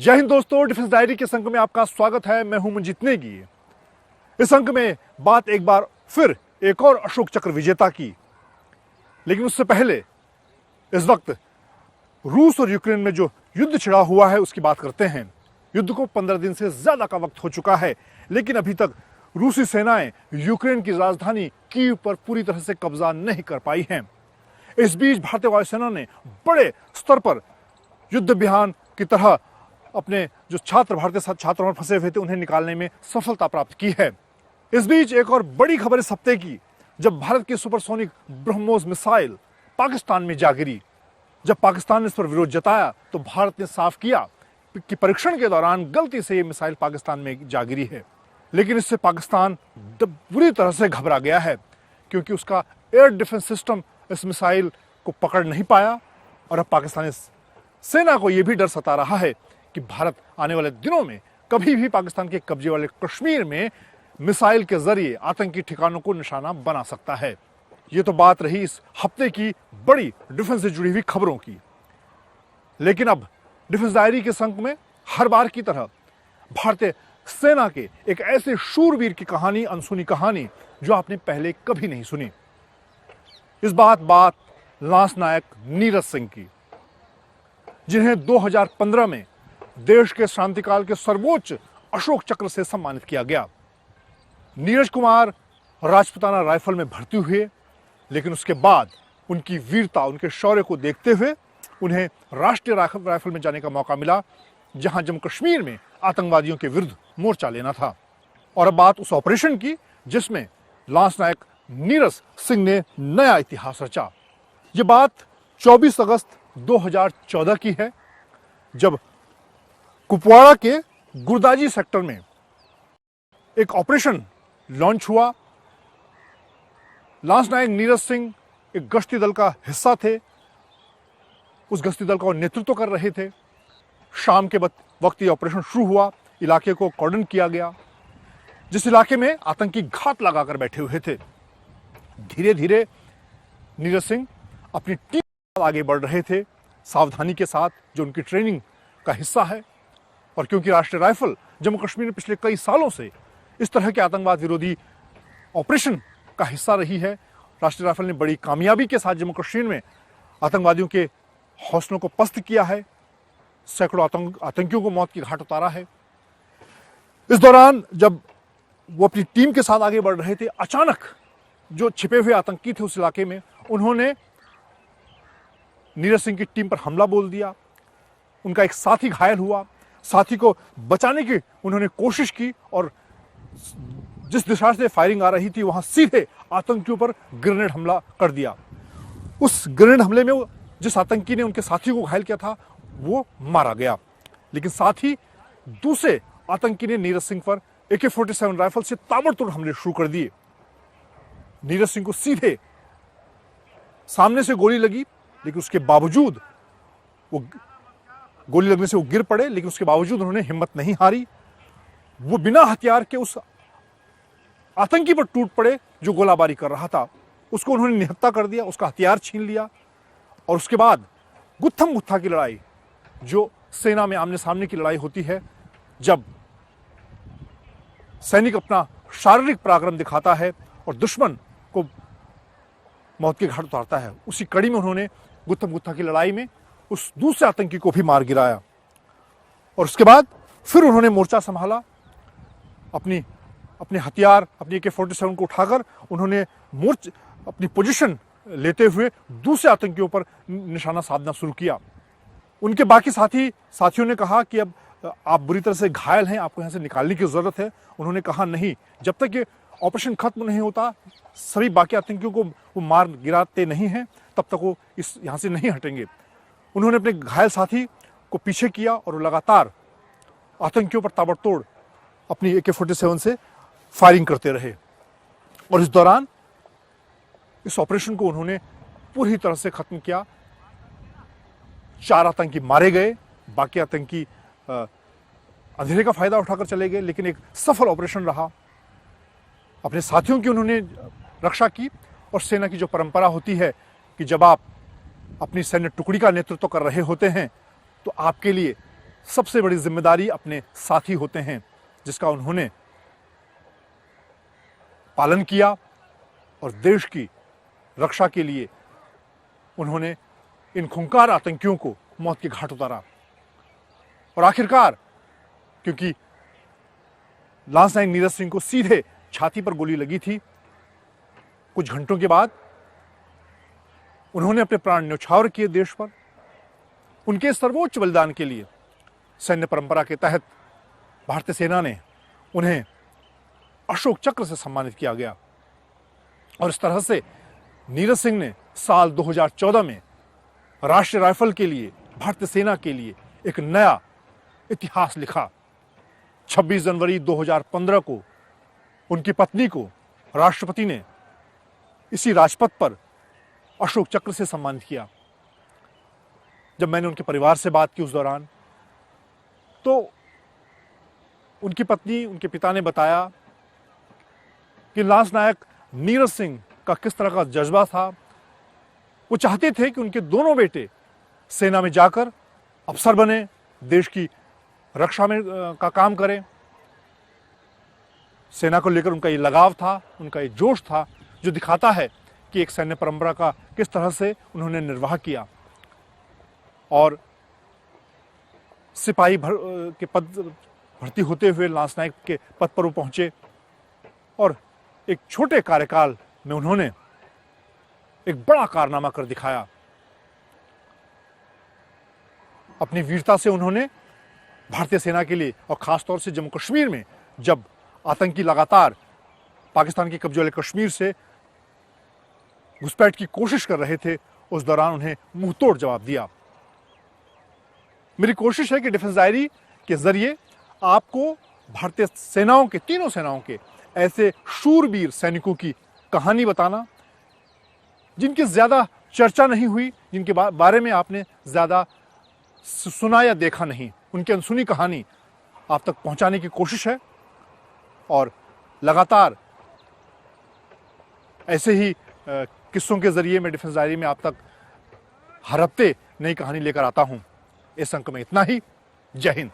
जय हिंद दोस्तों, defence diary के इस अंक में आपका स्वागत है। मैं हूं मंजीत नेगी। इस अंक में बात एक बार फिर एक और अशोक चक्र विजेता की, लेकिन उससे पहले इस वक्त रूस और यूक्रेन में जो युद्ध छिड़ा हुआ है उसकी बात करते हैं। युद्ध को 15 दिन से ज्यादा का वक्त हो चुका है, लेकिन अभी तक रूसी सेनाएं यूक्रेन की राजधानी कीव पर पूरी तरह से कब्जा नहीं कर पाई हैं। इस बीच भारतीय वायुसेना ने बड़े स्तर पर युद्ध अभियान की तरह अपने जो भारतीय छात्रों में फंसे हुए थे उन्हें निकालने में सफलता प्राप्त की है। इस बीच एक और बड़ी खबर इस हफ्ते की, जब भारत की सुपरसोनिक ब्रह्मोस मिसाइल पाकिस्तान में जा गिरी। जब पाकिस्तान ने इस पर विरोध जताया तो भारत ने साफ किया कि परीक्षण के दौरान गलती से यह मिसाइल पाकिस्तान में जा गिरी है। लेकिन इससे पाकिस्तान बुरी तरह से घबरा गया है, क्योंकि उसका एयर डिफेंस सिस्टम इस मिसाइल को पकड़ नहीं पाया। और अब पाकिस्तानी सेना को यह भी डर सता रहा है कि भारत आने वाले दिनों में कभी भी पाकिस्तान के कब्जे वाले कश्मीर में मिसाइल के जरिए आतंकी ठिकानों को निशाना बना सकता है। ये तो बात रही इस हफ्ते की बड़ी डिफेंस से जुड़ी हुई खबरों की। लेकिन अब डिफेंस डायरी के संक में हर बार की तरह भारतीय सेना के एक ऐसे शूरवीर की कहानी, अनसुनी कहानी, जो आपने पहले कभी नहीं सुनी। इस बात लांस नायक नीरज सिंह की, जिन्हें 2015 में देश के शांतिकाल के सर्वोच्च अशोक चक्र से सम्मानित किया गया। नीरज कुमार राजपुताना राइफल में भर्ती हुए, लेकिन उसके बाद उनकी वीरता, उनके शौर्य को देखते हुए उन्हें राष्ट्रीय राइफल में जाने का मौका मिला, जहां जम्मू कश्मीर में आतंकवादियों के विरुद्ध मोर्चा लेना था। और अब बात उस ऑपरेशन की जिसमें लांस नायक नीरज सिंह ने नया इतिहास रचा। यह बात 24 अगस्त 2014 की है, जब कुपवाड़ा के गुरदाजी सेक्टर में एक ऑपरेशन लॉन्च हुआ। लांस नायक नीरज सिंह एक गश्ती दल का हिस्सा थे। उस गश्ती दल का नेतृत्व कर रहे थे। शाम के वक्त ये ऑपरेशन शुरू हुआ। इलाके को कॉर्डन किया गया, जिस इलाके में आतंकी घात लगाकर बैठे हुए थे। धीरे धीरे नीरज सिंह अपनी टीम के साथ आगे बढ़ रहे थे, सावधानी के साथ, जो उनकी ट्रेनिंग का हिस्सा है। और क्योंकि राष्ट्रीय राइफल जम्मू कश्मीर में पिछले कई सालों से इस तरह के आतंकवाद विरोधी ऑपरेशन का हिस्सा रही है, राष्ट्रीय राइफल ने बड़ी कामयाबी के साथ जम्मू कश्मीर में आतंकवादियों के हौसलों को पस्त किया है, सैकड़ों आतंकियों को मौत की घाट उतारा है। इस दौरान जब वो अपनी टीम के साथ आगे बढ़ रहे थे, अचानक जो छिपे हुए आतंकी थे उस इलाके में, उन्होंने नीरज सिंह की टीम पर हमला बोल दिया। उनका एक साथी घायल हुआ। साथी को बचाने की उन्होंने कोशिश की और जिस दिशा से फायरिंग आ रही थी वहां सीधे आतंकियों पर ग्रेनेड हमला कर दिया। उस ग्रेनेड हमले में जिस आतंकी ने उनके साथी को घायल किया था वो मारा गया, लेकिन साथ ही दूसरे आतंकी ने नीरज सिंह पर AK-47 राइफल से ताबड़तोड़ हमले शुरू कर दिए। नीरज सिंह को सीधे सामने से गोली लगी, लेकिन उसके बावजूद वो गोली लगने से वो गिर पड़े, लेकिन उसके बावजूद उन्होंने हिम्मत नहीं हारी। वो बिना हथियार के उस आतंकी पर टूट पड़े जो गोलाबारी कर रहा था। उसको उन्होंने निहत्था कर दिया, उसका हथियार छीन लिया। और उसके बाद गुत्थम गुत्था की लड़ाई, जो सेना में आमने सामने की लड़ाई होती है, जब सैनिक अपना शारीरिक पराक्रम दिखाता है और दुश्मन को मौत के घाट उतारता है, उसी कड़ी में उन्होंने गुत्थम गुत्था की लड़ाई में उस दूसरे आतंकी को भी मार गिराया। और उसके बाद फिर उन्होंने मोर्चा संभाला। अपने हथियार, अपनी AK-47 को उठाकर उन्होंने अपनी पोजीशन लेते हुए दूसरे आतंकियों पर निशाना साधना शुरू किया। उनके बाकी साथियों ने कहा कि अब आप बुरी तरह से घायल हैं, आपको यहां से निकालने की जरूरत है। उन्होंने कहा नहीं, जब तक ये ऑपरेशन खत्म नहीं होता, सभी बाकी आतंकियों को वो मार गिराते नहीं हैं, तब तक वो यहां से नहीं हटेंगे। उन्होंने अपने घायल साथी को पीछे किया और वो लगातार आतंकियों पर ताबड़तोड़ अपनी AK-47 से फायरिंग करते रहे। और इस दौरान इस ऑपरेशन को उन्होंने पूरी तरह से खत्म किया। 4 आतंकी मारे गए, बाकी आतंकी अंधेरे का फायदा उठाकर चले गए, लेकिन एक सफल ऑपरेशन रहा। अपने साथियों की उन्होंने रक्षा की। और सेना की जो परंपरा होती है कि जब आप अपनी सैन्य टुकड़ी का नेतृत्व कर रहे होते हैं तो आपके लिए सबसे बड़ी जिम्मेदारी अपने साथी होते हैं, जिसका उन्होंने पालन किया और देश की रक्षा के लिए उन्होंने इन खूंखार आतंकियों को मौत के घाट उतारा। और आखिरकार, क्योंकि लांस नायक नीरज सिंह को सीधे छाती पर गोली लगी थी, कुछ घंटों के बाद उन्होंने अपने प्राण न्यौछावर किए देश पर। उनके सर्वोच्च बलिदान के लिए सैन्य परंपरा के तहत भारतीय सेना ने उन्हें अशोक चक्र से सम्मानित किया गया। और इस तरह से नीरज सिंह ने साल 2014 में राष्ट्रीय राइफल के लिए, भारतीय सेना के लिए एक नया इतिहास लिखा। 26 जनवरी 2015 को उनकी पत्नी को राष्ट्रपति ने इसी राजपथ पर अशोक चक्र से सम्मानित किया। जब मैंने उनके परिवार से बात की उस दौरान, तो उनकी पत्नी, उनके पिता ने बताया कि लांस नायक नीरज सिंह का किस तरह का जज्बा था। वो चाहते थे कि उनके दोनों बेटे सेना में जाकर अफसर बने, देश की रक्षा में का काम करें। सेना को लेकर उनका ये लगाव था, उनका ये जोश था, जो दिखाता है कि एक सैन्य परंपरा का किस तरह से उन्होंने निर्वाह किया। और सिपाही के पद भर्ती होते हुए लांस नायक के पद पर वो पहुंचे और एक छोटे कार्यकाल में उन्होंने एक बड़ा कारनामा कर दिखाया। अपनी वीरता से उन्होंने भारतीय सेना के लिए, और खासतौर से जम्मू कश्मीर में जब आतंकी लगातार पाकिस्तान के कब्जे वाले कश्मीर से घुसपैठ की कोशिश कर रहे थे, उस दौरान उन्हें मुंहतोड़ जवाब दिया। मेरी कोशिश है कि डिफेंस डायरी के जरिए आपको भारतीय सेनाओं के, तीनों सेनाओं के ऐसे शूरवीर सैनिकों की कहानी बताना, जिनकी ज्यादा चर्चा नहीं हुई, जिनके बारे में आपने ज्यादा सुना या देखा नहीं, उनकी अनसुनी कहानी आप तक पहुंचाने की कोशिश है। और लगातार ऐसे ही किस्सों के जरिए मैं डिफेंस डायरी में आप तक हर हफ्ते नई कहानी लेकर आता हूं। इस अंक में इतना ही। जय हिंद।